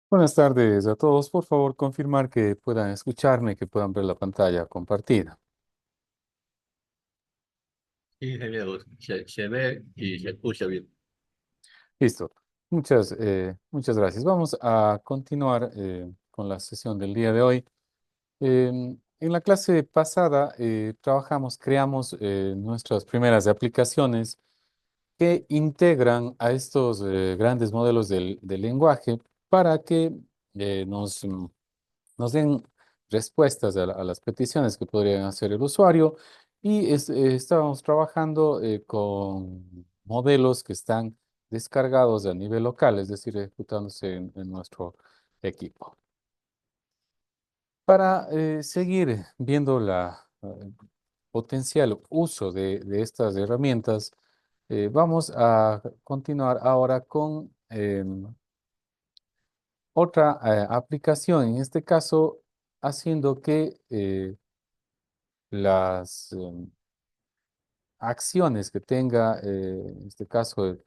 Buenas tardes a todos. Por favor, confirmar que puedan escucharme, que puedan ver la pantalla compartida. Sí, genial. Se ve y se escucha bien. Listo. Muchas gracias. Vamos a continuar con la sesión del día de hoy. En la clase pasada creamos nuestras primeras aplicaciones que integran a estos grandes modelos del lenguaje para que nos den respuestas a las peticiones que podrían hacer el usuario y estábamos trabajando con modelos que están descargados a nivel local, es decir, ejecutándose en nuestro equipo. Para seguir viendo la potencial uso de estas herramientas, vamos a continuar ahora con otra aplicación, en este caso haciendo que las acciones que tenga, en este caso,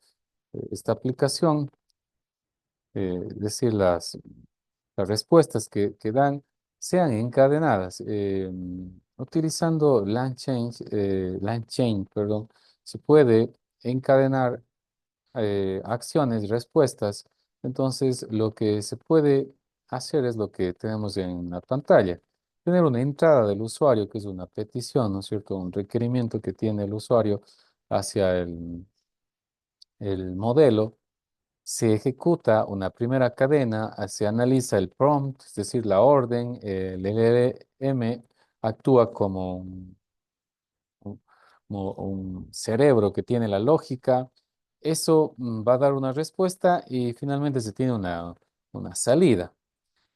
esta aplicación, es decir, las respuestas que dan, sean encadenadas. Utilizando LangChain, perdón, se puede encadenar acciones, respuestas. Entonces, lo que se puede hacer es lo que tenemos en la pantalla. Tener una entrada del usuario, que es una petición, ¿no es cierto? Un requerimiento que tiene el usuario hacia el modelo. Se ejecuta una primera cadena, se analiza el prompt, es decir, la orden, el LLM actúa un, como un cerebro que tiene la lógica. Eso va a dar una respuesta y finalmente se tiene una salida.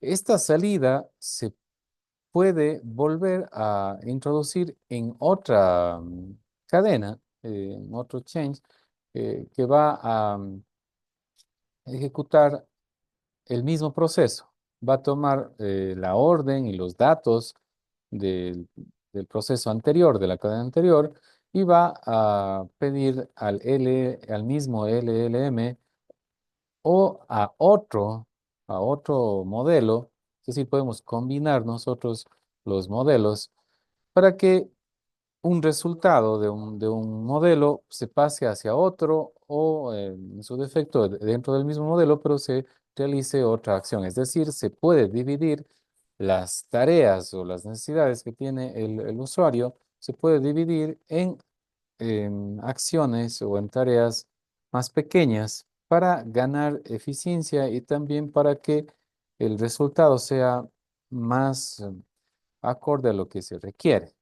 Esta salida se puede volver a introducir en otra cadena, en otro change, que va a ejecutar el mismo proceso. Va a tomar la orden y los datos del, del proceso anterior, de la cadena anterior, y va a pedir al mismo LLM o a otro modelo. Es decir, podemos combinar nosotros los modelos para que un resultado de un modelo se pase hacia otro o, en su defecto, dentro del mismo modelo, pero se realice otra acción. Es decir, se puede dividir las tareas o las necesidades que tiene el usuario, se puede dividir en acciones o en tareas más pequeñas para ganar eficiencia y también para que el resultado sea más acorde a lo que se requiere.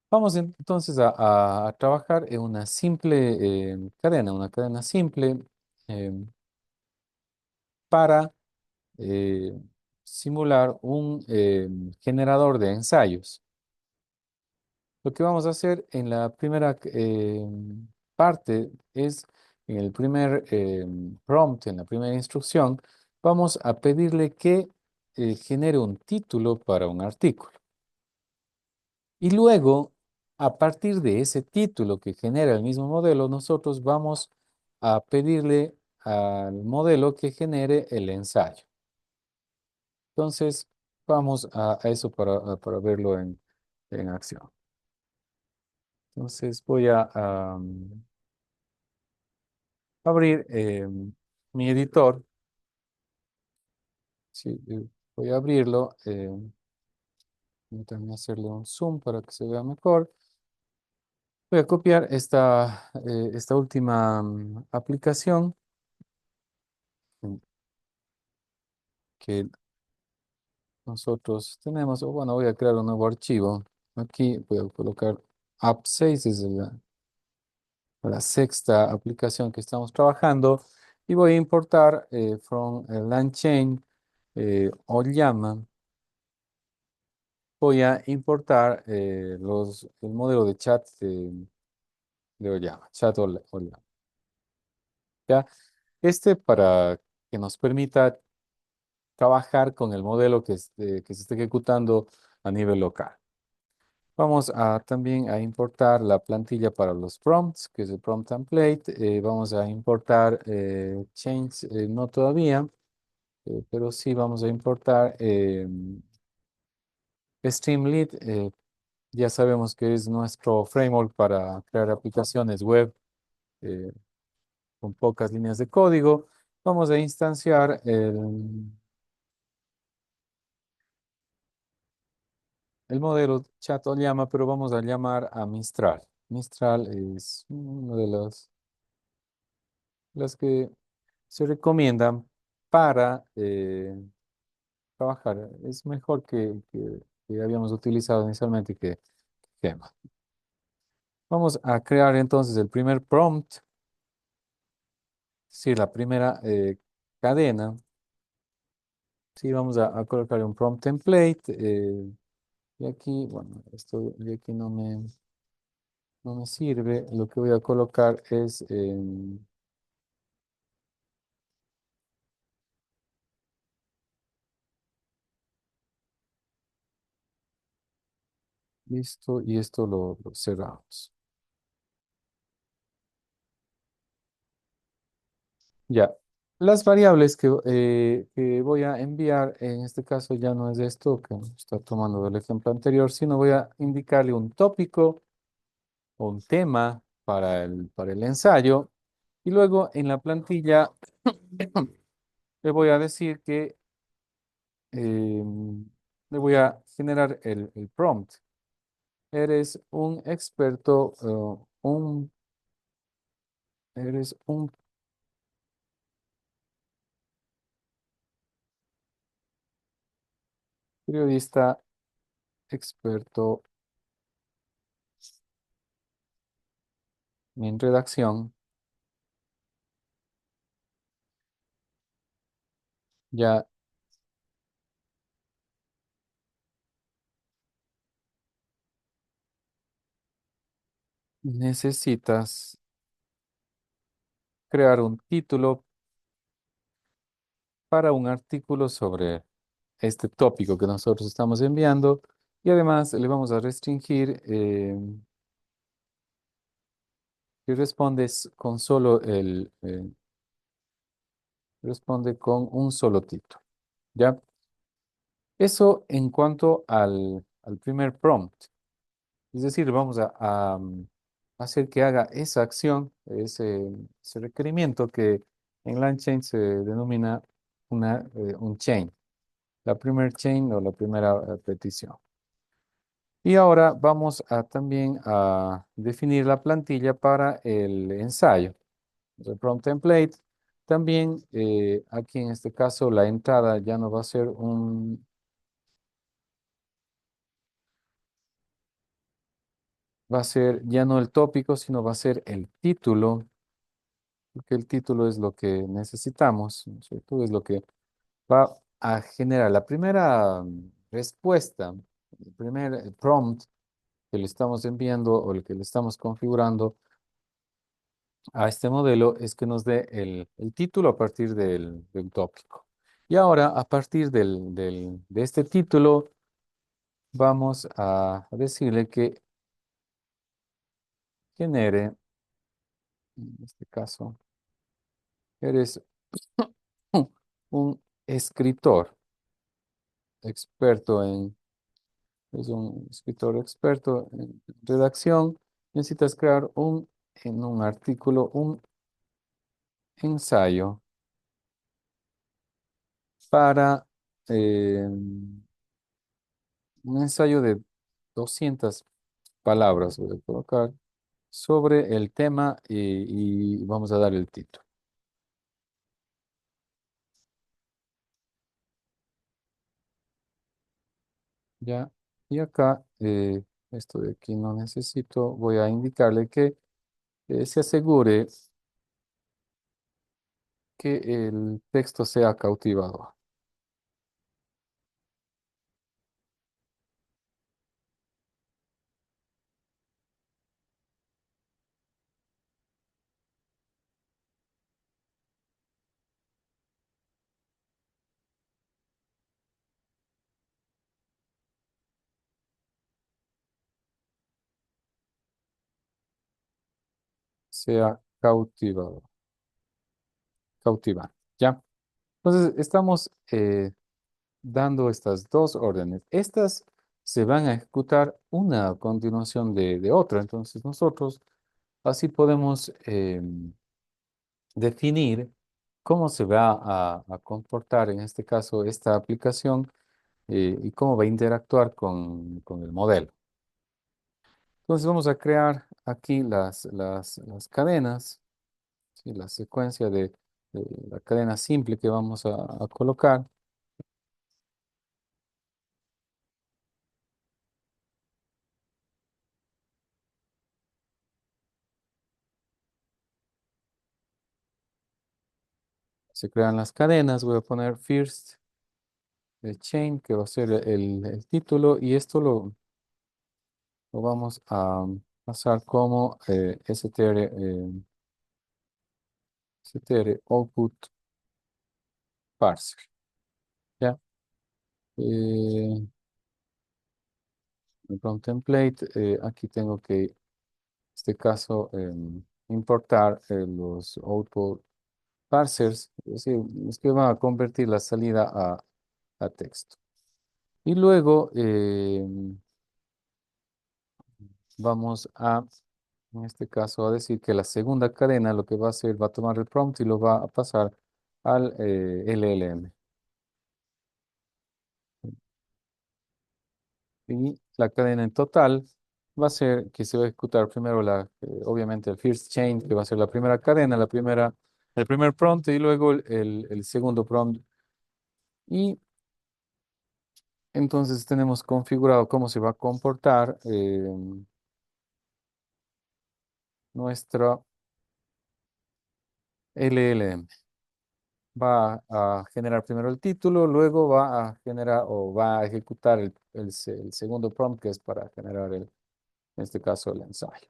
Vamos entonces a trabajar en una simple cadena, una cadena simple eh, para eh, simular un generador de ensayos. Lo que vamos a hacer en la primera parte es, en el primer prompt, en la primera instrucción, vamos a pedirle que genere un título para un artículo. Y luego, a partir de ese título que genera el mismo modelo, nosotros vamos a pedirle al modelo que genere el ensayo. Entonces, vamos a eso para verlo en acción. Entonces, voy a abrir mi editor. Sí, voy a abrirlo. Voy también hacerle un zoom para que se vea mejor. Voy a copiar esta última aplicación mm, que nosotros tenemos, o bueno, voy a crear un nuevo archivo. Aquí voy a colocar app6, es la sexta aplicación que estamos trabajando, y voy a importar from LangChain Ollama. Voy a importar el modelo de chat de Ollama, Ollama. ¿Ya? Este para que nos permita trabajar con el modelo que se está ejecutando a nivel local. Vamos a también a importar la plantilla para los prompts, que es el prompt template. Vamos a importar change, no todavía, pero sí vamos a importar Streamlit. Ya sabemos que es nuestro framework para crear aplicaciones web eh, con pocas líneas de código. Vamos a instanciar el modelo chat o llama, pero vamos a llamar a Mistral. Mistral es una de las que se recomiendan para trabajar. Es mejor que habíamos utilizado inicialmente que Gema. Vamos a crear entonces el primer prompt, es decir, la primera cadena. Sí, vamos a colocar un prompt template. Y aquí, bueno, esto de aquí no me sirve. Lo que voy a colocar es listo y esto lo cerramos. Ya. Las variables que voy a enviar, en este caso ya no es esto que está tomando del ejemplo anterior, sino voy a indicarle un tópico o un tema para el ensayo. Y luego en la plantilla le voy a decir que le voy a generar el prompt. Eres un experto, eres un periodista experto en redacción. Ya necesitas crear un título para un artículo sobre este tópico que nosotros estamos enviando y además le vamos a restringir que respondes con solo responde con un solo título. ¿Ya? Eso en cuanto al primer prompt. Es decir, vamos hacer que haga esa acción, ese requerimiento que en LangChain se denomina un chain, la primer chain o la primera petición. Y ahora vamos a también a definir la plantilla para el ensayo, el prompt template. También aquí en este caso la entrada ya no va a ser va a ser ya no el tópico, sino va a ser el título, porque el título es lo que necesitamos, ¿no es cierto? Es lo que va a generar la primera respuesta, el primer prompt que le estamos enviando o el que le estamos configurando a este modelo es que nos dé el título a partir del tópico. Y ahora, a partir de este título, vamos a decirle que genere, en este caso, eres un escritor experto es un escritor experto en redacción. Necesitas crear en un artículo, un ensayo para un ensayo de 200 palabras, voy a colocar, sobre el tema y vamos a dar el título. ¿Ya? Y acá, esto de aquí no necesito, voy a indicarle que se asegure que el texto sea cautivador. sea cautivador, cautivar. ¿Ya? Entonces, estamos dando estas dos órdenes. Estas se van a ejecutar una a continuación de otra. Entonces, nosotros así podemos definir cómo se va a comportar, en este caso, esta aplicación y cómo va a interactuar con el modelo. Entonces vamos a crear aquí las cadenas, ¿sí? La secuencia de la cadena simple que vamos a colocar. Se crean las cadenas, voy a poner first chain, que va a ser el título, y esto lo vamos a pasar como str output parser. ¿Ya? Eh, el prompt template, aquí tengo que, en este caso, importar los output parsers, es decir, es que van a convertir la salida a texto. Y luego vamos a, en este caso, a decir que la segunda cadena lo que va a hacer, va a tomar el prompt y lo va a pasar al LLM. Y la cadena en total va a ser que se va a ejecutar primero obviamente el first chain, que va a ser la primera cadena, el primer prompt y luego el segundo prompt. Y entonces tenemos configurado cómo se va a comportar nuestra LLM. Va a generar primero el título, luego va a generar o va a ejecutar el segundo prompt, que es para generar en este caso, el ensayo.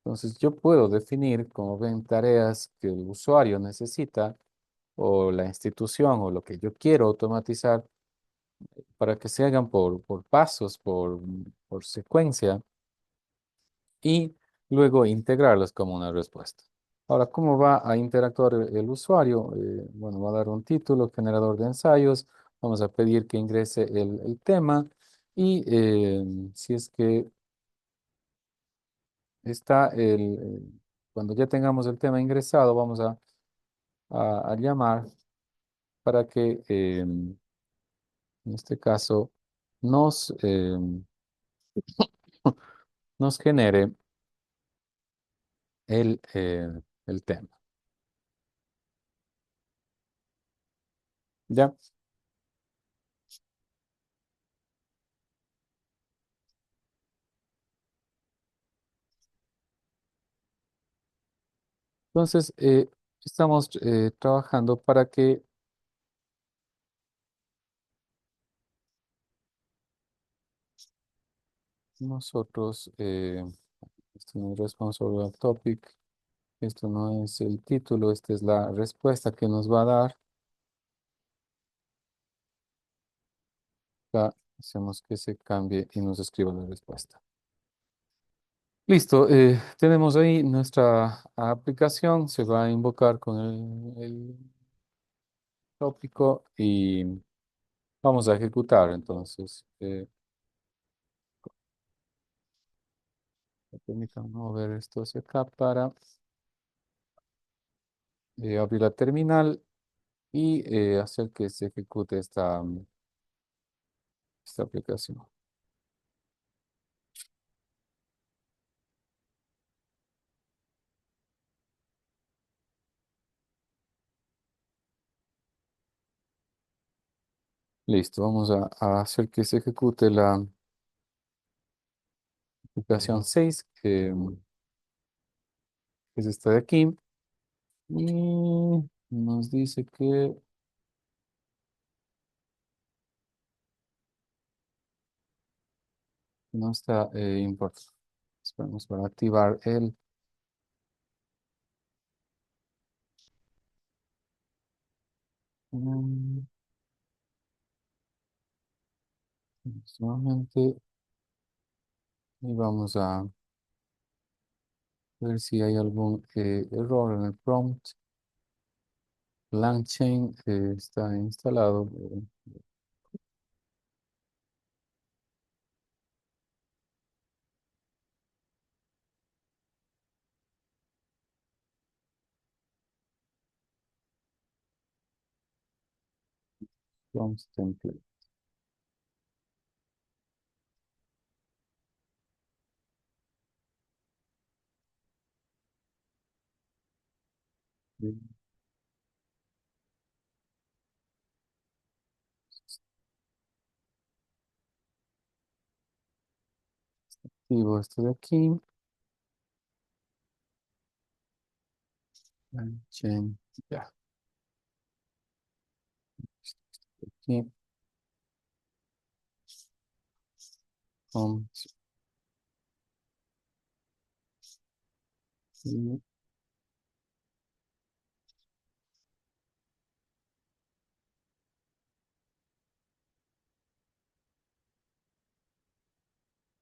Entonces, yo puedo definir, como ven, tareas que el usuario necesita o la institución o lo que yo quiero automatizar para que se hagan por pasos, por secuencia y luego integrarlos como una respuesta. Ahora, ¿cómo va a interactuar el usuario? Bueno, va a dar un título, generador de ensayos. Vamos a pedir que ingrese el tema y si es que está cuando ya tengamos el tema ingresado, vamos a llamar para que en este caso nos genere el tema. ¿Ya? Entonces, estamos trabajando para que nosotros, esto no es responsive topic, esto no es el título, esta es la respuesta que nos va a dar. Acá hacemos que se cambie y nos escriba la respuesta. Listo, tenemos ahí nuestra aplicación, se va a invocar con el tópico y vamos a ejecutar. Entonces, permítanme mover esto hacia acá para abrir la terminal y hacer que se ejecute esta aplicación. Listo, vamos a hacer que se ejecute la aplicación 6, que es esta de aquí. Y nos dice que no está importando. Esperamos para activar mm, nuevamente y vamos a A ver si hay algún error en el prompt. LangChain está instalado. Prompt template. Activo esto de aquí. LangChain. Ya. Aquí. Prompt. Y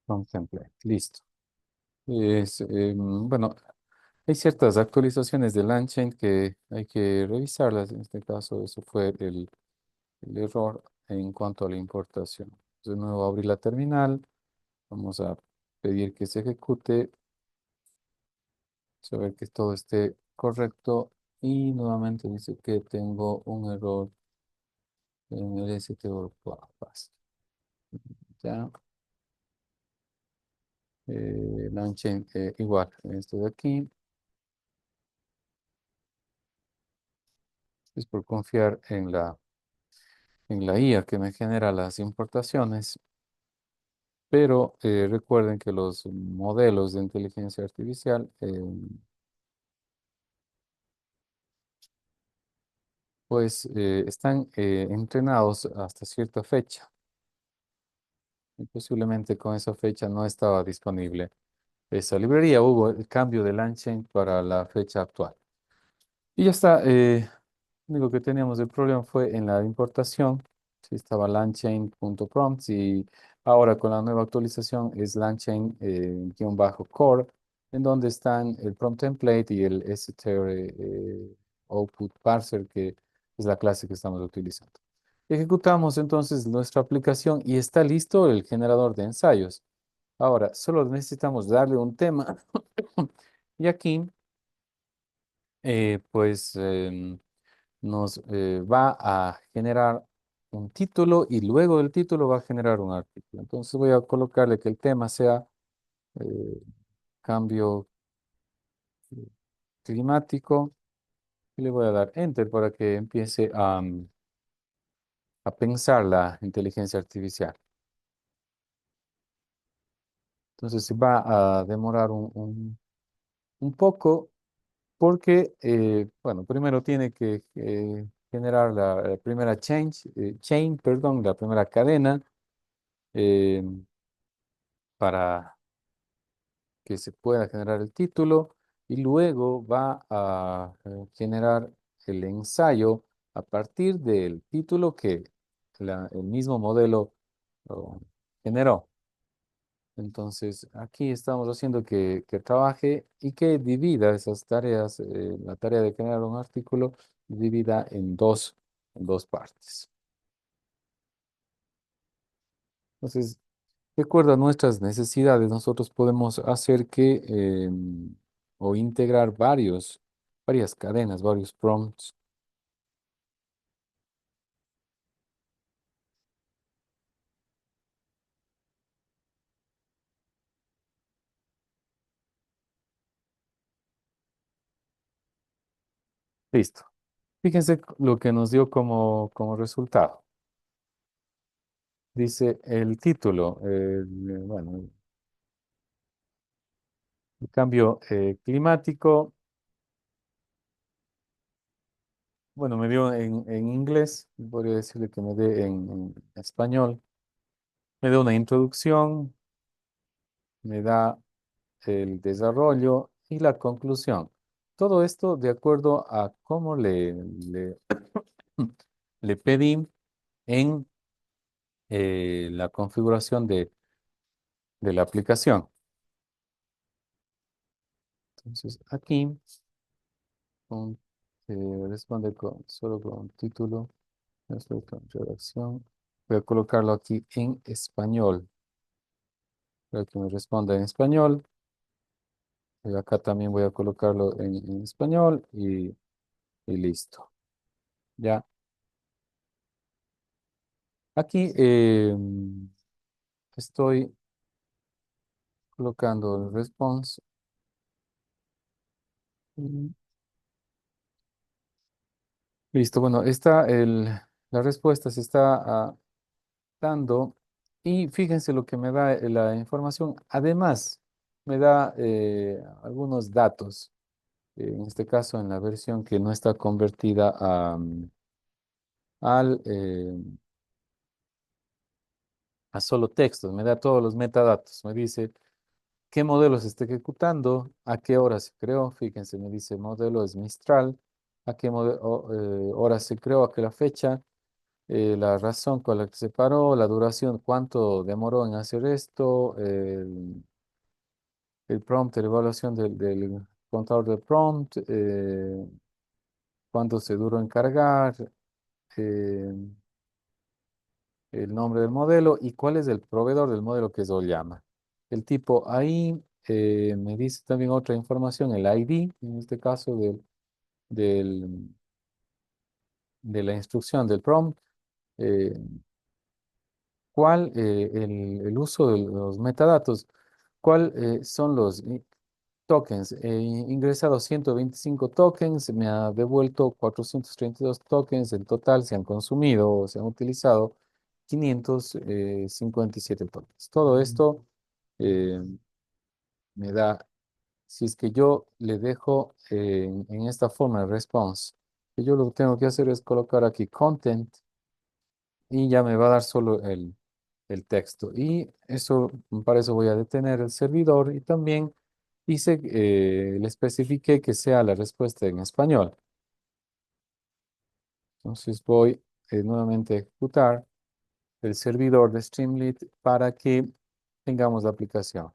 prompt template. Listo. Bueno, hay ciertas actualizaciones de LangChain que hay que revisarlas. En este caso, eso fue el error en cuanto a la importación. De nuevo, abrir la terminal. Vamos a pedir que se ejecute, saber que todo esté correcto. Y nuevamente dice que tengo un error en el STORPASS. Ya, LangChain igual, esto de aquí. Es por confiar en la IA que me genera las importaciones. Pero recuerden que los modelos de inteligencia artificial pues están entrenados hasta cierta fecha y posiblemente con esa fecha no estaba disponible esa librería. Hubo el cambio de LangChain para la fecha actual. Y ya está. Lo único que teníamos el problema fue en la importación. Sí, estaba langchain.prompts y ahora con la nueva actualización es langchain-core, en donde están el prompt template y el str output parser, que es la clase que estamos utilizando. Ejecutamos entonces nuestra aplicación y está listo el generador de ensayos. Ahora, solo necesitamos darle un tema y aquí, pues nos va a generar un título y luego del título va a generar un artículo. Entonces voy a colocarle que el tema sea eh, cambio climático y le voy a dar enter para que empiece a pensar la inteligencia artificial. Entonces se va a demorar un poco porque, bueno, primero tiene que generar la primera chain, perdón, la primera cadena eh, para que se pueda generar el título y luego va a generar el ensayo a partir del título que el mismo modelo oh, generó. Entonces, aquí estamos haciendo que trabaje y que divida esas tareas, la tarea de generar un artículo, divida en dos partes. Entonces, de acuerdo a nuestras necesidades, nosotros podemos hacer que o integrar varias cadenas, varios prompts. Listo. Fíjense lo que nos dio como resultado. Dice el título, bueno, el cambio climático. Bueno, me dio en inglés, podría decirle que me dé en español. Me da una introducción, me da el desarrollo y la conclusión. Todo esto de acuerdo a cómo le pedí en la configuración de la aplicación. Entonces aquí con- responde solo con título, nuestra redacción. Voy a colocarlo aquí en español, para que me responda en español. Y acá también voy a colocarlo en español y listo. Ya. Aquí estoy colocando el response. Mm, Listo. Bueno, la respuesta se está dando y fíjense lo que me da la información. Además, me da algunos datos. En este caso, en la versión que no está convertida a solo textos, me da todos los metadatos. Me dice qué modelo se está ejecutando, a qué hora se creó. Fíjense, me dice modelo es Mistral, a qué hora se creó, a qué la fecha, la razón con la que se paró, la duración, cuánto demoró en hacer esto, el prompt, la evaluación del contador de prompt, cuánto se duró en cargar, eh, el nombre del modelo y cuál es el proveedor del modelo que se lo llama. El tipo ahí me dice también otra información, el ID, en este caso del- de la instrucción del prompt, eh, el uso de los metadatos, cuál son los tokens. He ingresado 125 tokens, me ha devuelto 432 tokens, en total se han consumido o se han utilizado 557 tokens. Todo esto eh, me da, si es que yo le dejo en esta forma el response, que yo lo que tengo que hacer es colocar aquí content y ya me va a dar solo el texto. Y eso, para eso voy a detener el servidor y también le especifique que sea la respuesta en español. Entonces voy nuevamente a ejecutar el servidor de Streamlit para que tengamos la aplicación.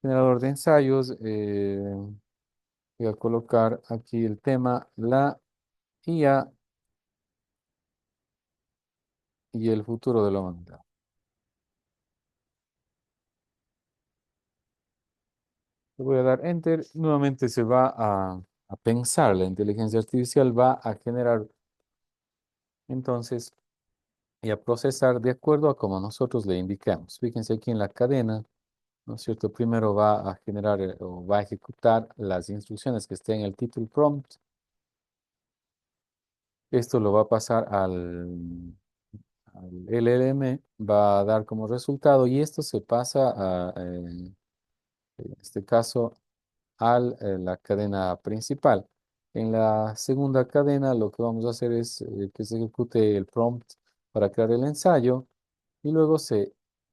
Generador de ensayos, voy a colocar aquí el tema, la IA y el futuro de la humanidad. Le voy a dar Enter. Nuevamente se va a pensar. La inteligencia artificial va a generar entonces y a procesar de acuerdo a como nosotros le indicamos. Fíjense aquí en la cadena, ¿no es cierto? Primero va a generar o va a ejecutar las instrucciones que estén en el título prompt. Esto lo va a pasar al LLM, va a dar como resultado y esto se pasa en este caso la cadena principal. En la segunda cadena lo que vamos a hacer es que se ejecute el prompt para crear el ensayo y luego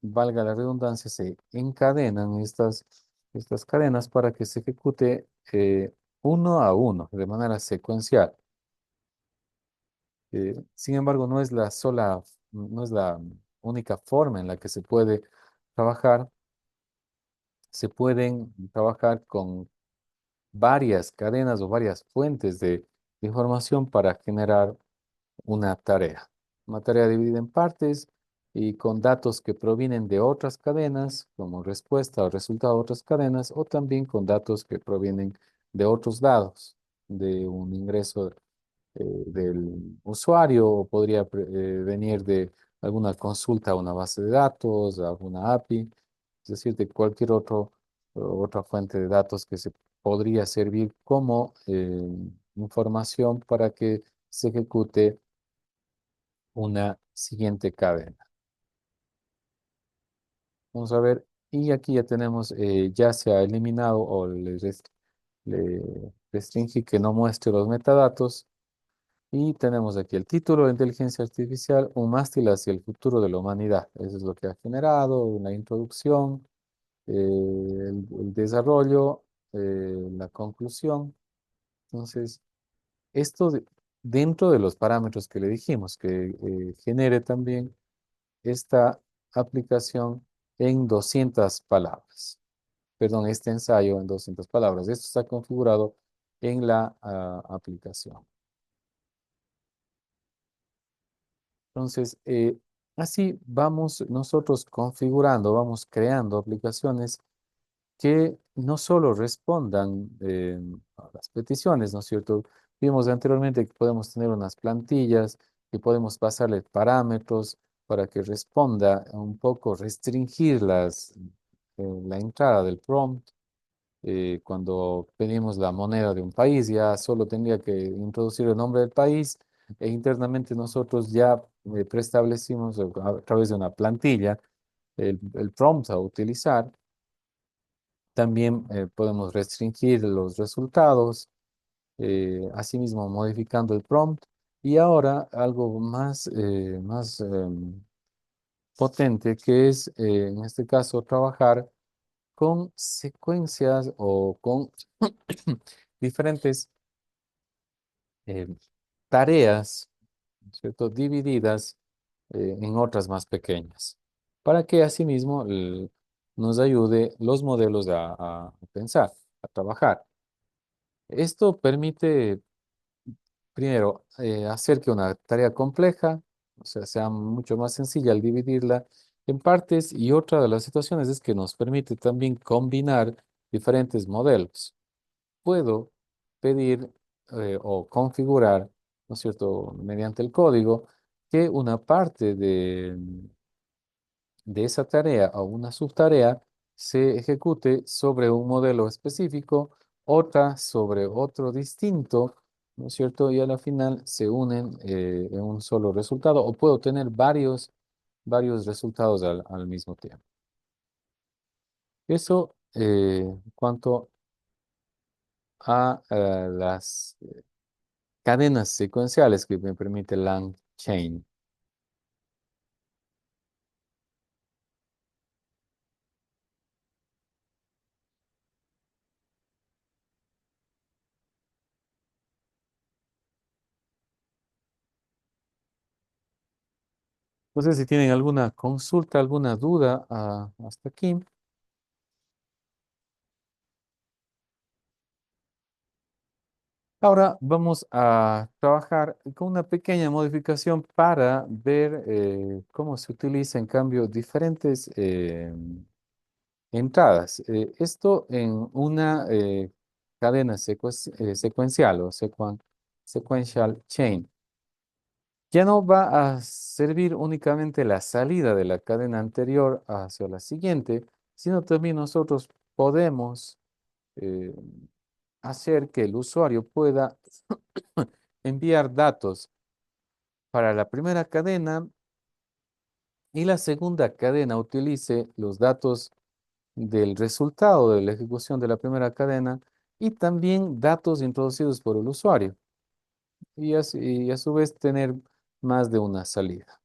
valga la redundancia, se encadenan estas cadenas para que se ejecute uno a uno, de manera secuencial. Sin embargo, no es la única forma en la que se puede trabajar. Se pueden trabajar con varias cadenas o varias fuentes de información para generar una tarea. Una tarea dividida en partes y con datos que provienen de otras cadenas, como respuesta o resultado de otras cadenas, o también con datos que provienen de otros dados, de un ingreso del usuario, o podría venir de alguna consulta a una base de datos, a alguna API, es decir, de cualquier otra fuente de datos que se podría servir como información para que se ejecute una siguiente cadena. Vamos a ver, y aquí ya tenemos, ya se ha eliminado o le restringí que no muestre los metadatos. Y tenemos aquí el título de inteligencia artificial, un mástil hacia el futuro de la humanidad. Eso es lo que ha generado, una introducción, el desarrollo, la conclusión. Entonces, dentro de los parámetros que le dijimos, que genere también esta aplicación en 200 palabras. perdón, este ensayo en 200 palabras. Esto está configurado en la aplicación. Entonces, así vamos nosotros configurando, vamos creando aplicaciones que no solo respondan a las peticiones, ¿no es cierto? Vimos anteriormente que podemos tener unas plantillas y podemos pasarle parámetros para que responda un poco, restringir la entrada del prompt. Cuando pedimos la moneda de un país, ya solo tendría que introducir el nombre del país e internamente nosotros ya preestablecimos a través de una plantilla el prompt a utilizar. También podemos restringir los resultados, asimismo modificando el prompt. Y ahora algo más potente que es, en este caso, trabajar con secuencias o con diferentes eh, tareas, ¿cierto? Divididas en otras más pequeñas, para que asimismo nos ayude los modelos a pensar, a trabajar. Esto permite, primero, hacer que una tarea compleja, o sea, sea mucho más sencilla al dividirla en partes, y otra de las situaciones es que nos permite también combinar diferentes modelos. Puedo pedir o configurar, ¿no es cierto?, mediante el código, que una parte de esa tarea o una subtarea se ejecute sobre un modelo específico, otra sobre otro distinto, ¿no es cierto? Y a la final se unen en un solo resultado, o puedo tener varios resultados al mismo tiempo. Eso en cuanto a las cadenas secuenciales que me permite LangChain. No sé si tienen alguna consulta, alguna duda hasta aquí. Ahora vamos a trabajar con una pequeña modificación para ver cómo se utiliza en cambio diferentes entradas. Esto en una cadena secuencial o sequential chain. Ya no va a servir únicamente la salida de la cadena anterior hacia la siguiente, sino también nosotros podemos eh, hacer que el usuario pueda enviar datos para la primera cadena y la segunda cadena utilice los datos del resultado de la ejecución de la primera cadena y también datos introducidos por el usuario y a su vez tener más de una salida.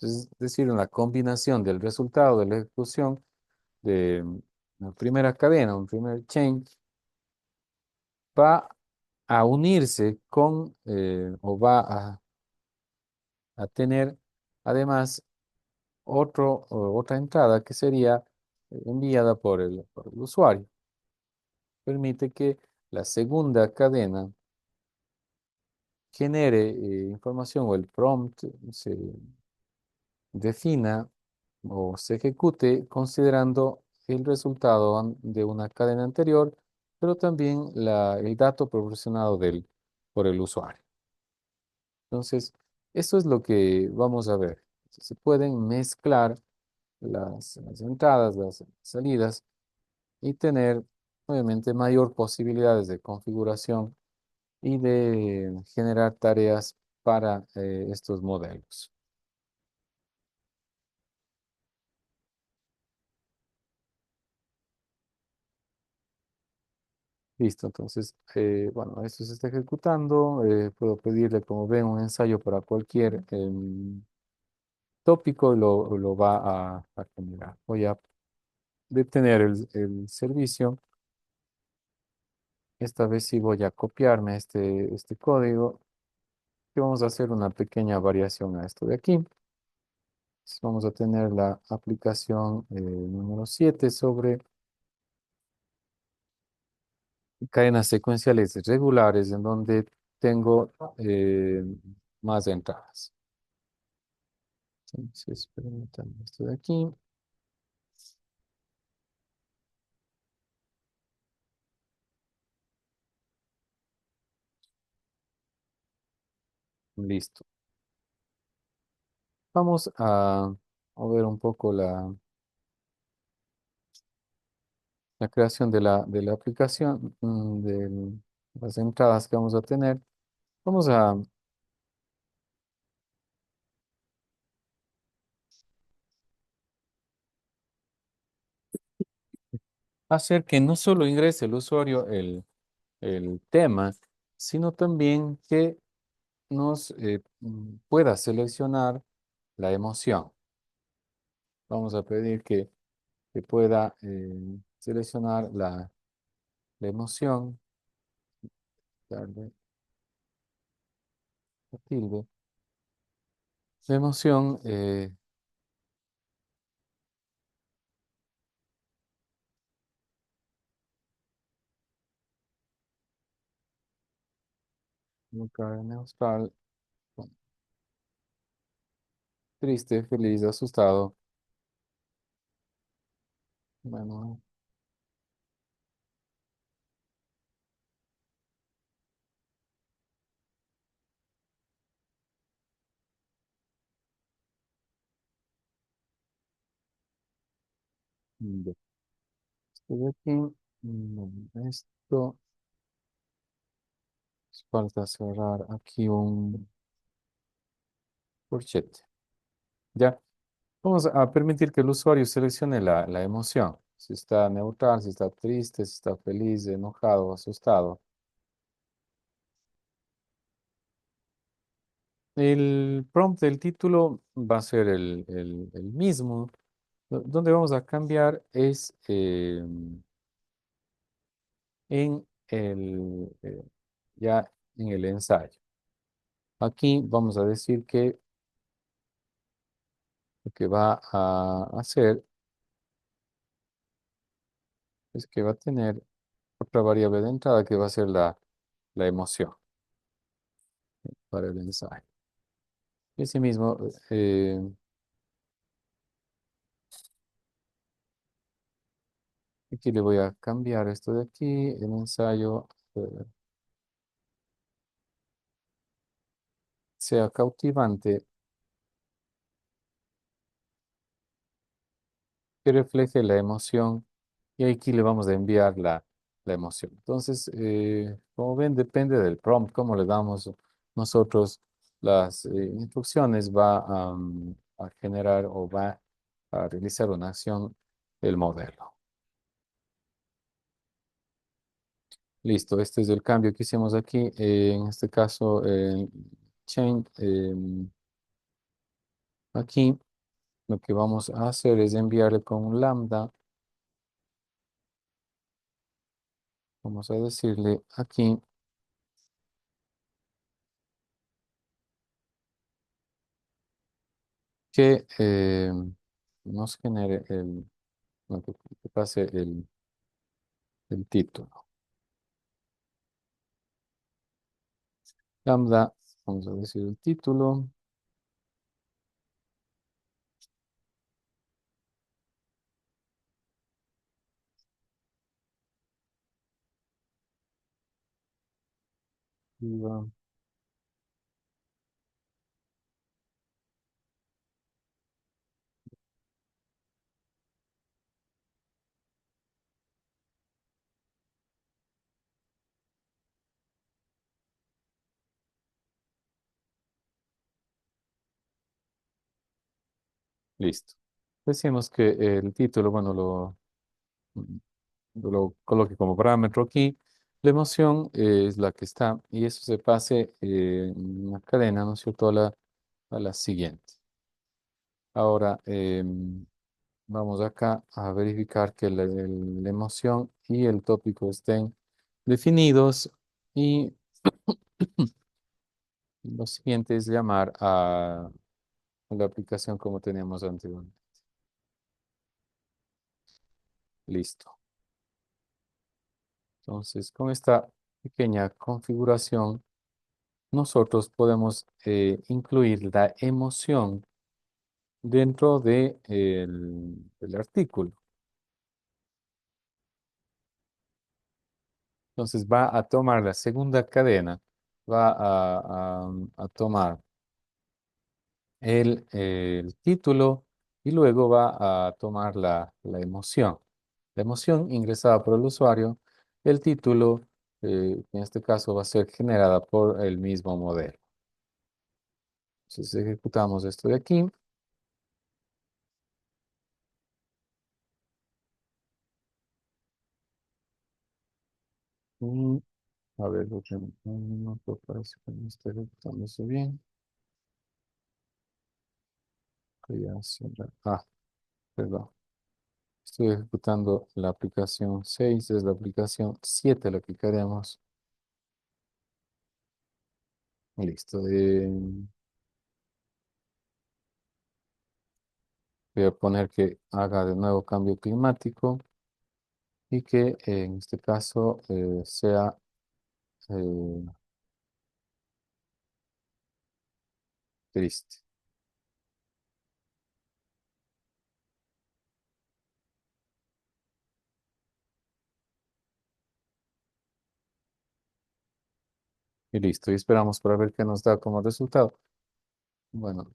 Es decir, una combinación del resultado de la ejecución de la primera cadena, un primer chain, va a unirse con o va a tener además otra entrada que sería enviada por el usuario. Permite que la segunda cadena genere información o el prompt se defina o se ejecute considerando el resultado de una cadena anterior, pero también el dato proporcionado por el usuario. Entonces, eso es lo que vamos a ver. Se pueden mezclar las entradas, las salidas y tener, obviamente, mayor posibilidades de configuración y de generar tareas para estos modelos. Listo, entonces, bueno, esto se está ejecutando. Puedo pedirle, como ven, un ensayo para cualquier tópico y lo va a generar. Voy a detener el servicio. Esta vez sí voy a copiarme este código y vamos a hacer una pequeña variación a esto de aquí. Entonces, vamos a tener la aplicación número 7 sobre cadenas secuenciales regulares en donde tengo más entradas. Entonces, permítanme esto de aquí. Listo. Vamos a ver un poco la creación de la aplicación, de las entradas que vamos a tener. Vamos a hacer que no solo ingrese el usuario el tema, sino también que nos pueda seleccionar la emoción. Vamos a pedir que pueda seleccionar la emoción, darle la tilde. La emoción, nunca neutral, triste, feliz, asustado. Bueno, de esto de aquí, esto, falta cerrar aquí un corchete. Ya, vamos a permitir que el usuario seleccione la emoción. Si está neutral, si está triste, si está feliz, enojado, asustado. El prompt del título va a ser el mismo. Donde vamos a cambiar es en ya en el ensayo. Aquí vamos a decir que lo que va a hacer es que va a tener otra variable de entrada que va a ser la emoción para el ensayo. Y asimismo, aquí le voy a cambiar esto de aquí, el ensayo sea cautivante, que refleje la emoción y aquí le vamos a enviar la emoción. Entonces, como ven, depende del prompt, cómo le damos nosotros las instrucciones, va a generar o va a realizar una acción el modelo. Listo, este es el cambio que hicimos aquí. En este caso, change, aquí lo que vamos a hacer es enviarle con un lambda. Vamos a decirle aquí que nos genere no, que pase el título. Lambda, vamos a decir el título. Y listo. Decimos que el título, bueno, lo coloque como parámetro aquí. La emoción es la que está y eso se pase en una cadena, ¿no es cierto? A la siguiente. Ahora vamos acá a verificar que la emoción y el tópico estén definidos y lo siguiente es llamar a la aplicación como teníamos anteriormente. Listo. Entonces, con esta pequeña configuración, nosotros podemos incluir la emoción dentro del artículo. Entonces va a tomar la segunda cadena, va a tomar el título y luego va a tomar la emoción. La emoción ingresada por el usuario, el título, en este caso va a ser generada por el mismo modelo. Entonces ejecutamos esto de aquí. Mm, A ver, no parece que no está ejecutando eso bien. Creación perdón. Estoy ejecutando la aplicación 6, es la aplicación 7 la que queremos. Listo. Voy a poner que haga de nuevo cambio climático y que en este caso sea eh, triste. Y listo. Y esperamos para ver qué nos da como resultado. Bueno,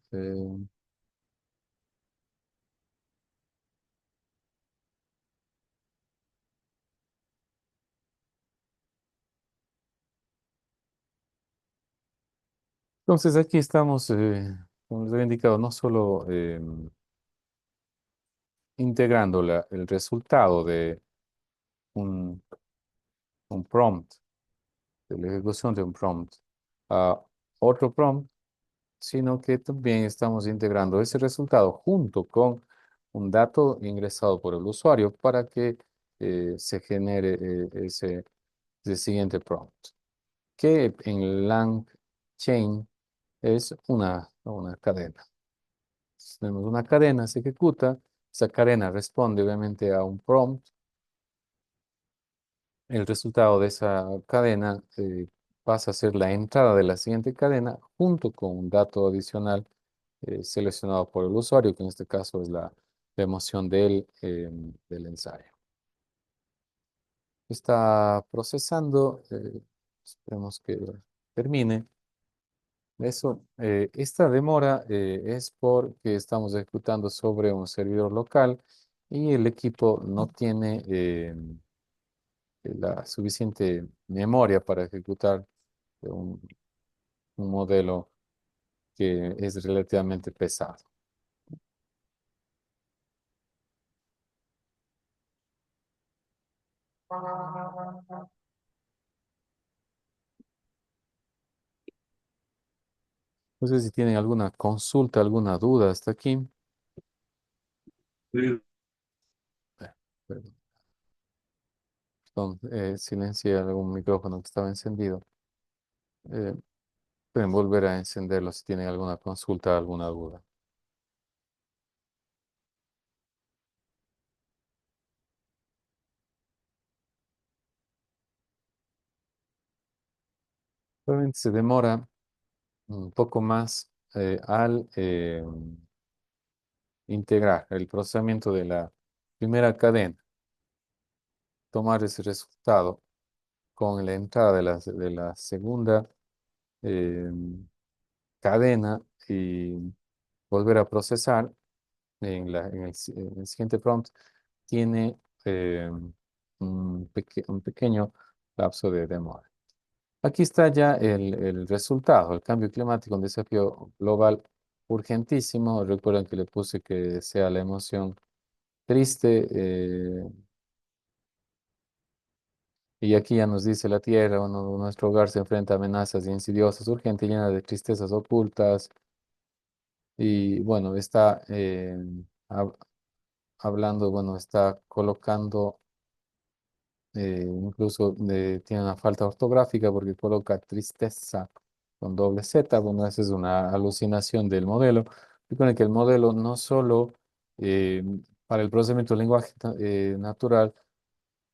entonces aquí estamos, como les había indicado, no solo integrando el resultado de un, un prompt, de la ejecución de un prompt a otro prompt, sino que también estamos integrando ese resultado junto con un dato ingresado por el usuario para que se genere ese siguiente prompt, que en LangChain es una cadena. Tenemos una cadena, se ejecuta, esa cadena responde obviamente a un prompt. El resultado de esa cadena pasa a ser la entrada de la siguiente cadena junto con un dato adicional seleccionado por el usuario, que en este caso es la emoción del ensayo. Está procesando, esperemos que termine. Eso, esta demora es porque estamos ejecutando sobre un servidor local y el equipo no tiene la suficiente memoria para ejecutar un, un modelo que es relativamente pesado. No sé si tienen alguna consulta, alguna duda hasta aquí. Sí. Perdón, silencié algún micrófono que estaba encendido. Eh, Pueden volver a encenderlo si tienen alguna consulta, alguna duda. Probablemente se demora un poco más al integrar el procesamiento de la primera cadena, tomar ese resultado con la entrada de la segunda eh, cadena y volver a procesar en el siguiente prompt, tiene un pequeño lapso de demora. Aquí está ya el resultado, el cambio climático, un desafío global urgentísimo. Recuerden que le puse que sea la emoción triste. Y aquí ya nos dice la Tierra, nuestro hogar se enfrenta a amenazas insidiosas, urgentes, llenas de tristezas ocultas. Y bueno, está hablando, bueno, está colocando, incluso tiene una falta ortográfica porque coloca tristeza con doble Z. Bueno, esa es una alucinación del modelo. Y con el que el modelo no solo para el procesamiento del lenguaje natural,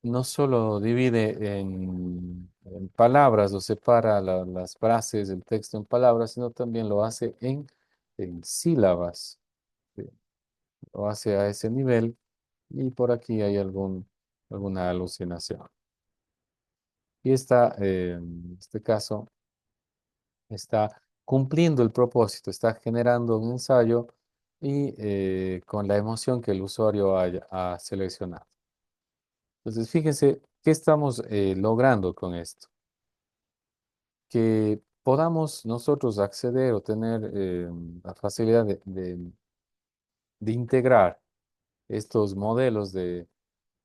no solo divide en palabras o separa las frases, el texto en palabras, sino también lo hace en sílabas. ¿Sí? Lo hace a ese nivel y por aquí hay alguna alucinación. Y está, en este caso, está cumpliendo el propósito, está generando un ensayo y con la emoción que el usuario ha seleccionado. Entonces, fíjense, ¿qué estamos logrando con esto? Que podamos nosotros acceder o tener la facilidad de integrar estos modelos de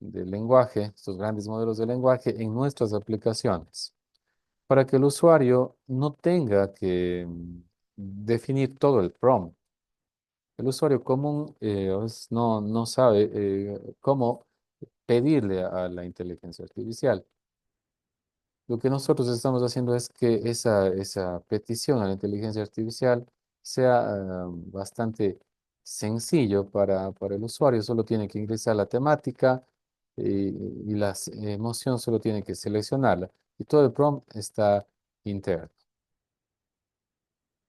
lenguaje, estos grandes modelos de lenguaje en nuestras aplicaciones, para que el usuario no tenga que definir todo el prompt. El usuario común no sabe cómo pedirle a la inteligencia artificial. Lo que nosotros estamos haciendo es que esa petición a la inteligencia artificial sea bastante sencillo para el usuario. Solo tiene que ingresar la temática y la emoción solo tiene que seleccionarla. Y todo el prompt está interno.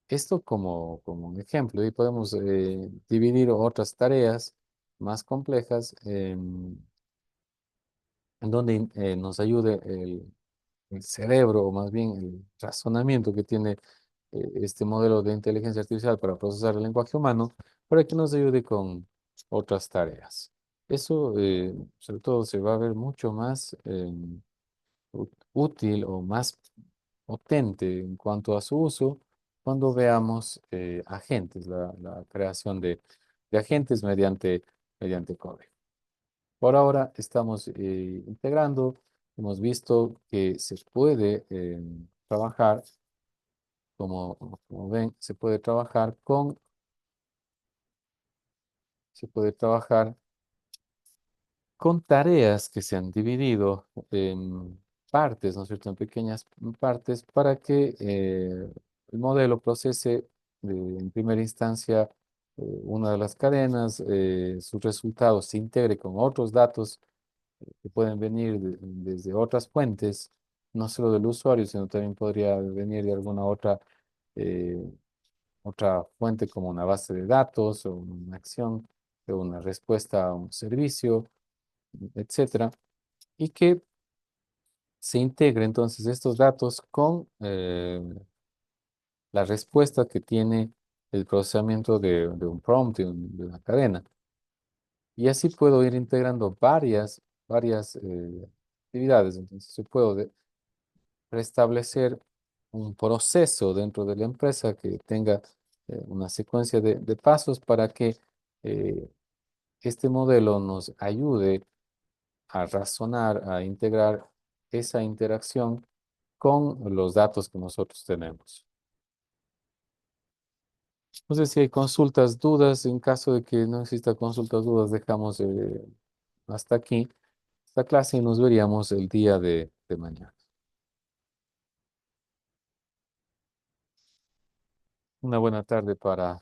Esto como un ejemplo. Y podemos dividir otras tareas más complejas en donde nos ayude el cerebro, o más bien el razonamiento que tiene este modelo de inteligencia artificial para procesar el lenguaje humano, para que nos ayude con otras tareas. Eso, sobre todo, se va a ver mucho más útil o más potente en cuanto a su uso cuando veamos agentes, la creación de agentes mediante código. Por ahora estamos integrando, hemos visto que se puede trabajar, como ven, se puede trabajar con tareas que se han dividido en partes, ¿no es cierto?, en pequeñas partes para que el modelo procese en primera instancia una de las cadenas, sus resultados se integre con otros datos que pueden venir desde otras fuentes, no solo del usuario, sino también podría venir de alguna eh, otra fuente como una base de datos o una acción o una respuesta a un servicio, etcétera, y que se integre entonces estos datos con la respuesta que tiene el procesamiento de un prompt, de una cadena. Y así puedo ir integrando varias actividades. Entonces, yo puedo restablecer un proceso dentro de la empresa que tenga una secuencia de pasos para que eh, este modelo nos ayude a razonar, a integrar esa interacción con los datos que nosotros tenemos. No sé si hay consultas, dudas. En caso de que no exista consultas, dudas, dejamos hasta aquí esta clase y nos veríamos el día de mañana. Una buena tarde para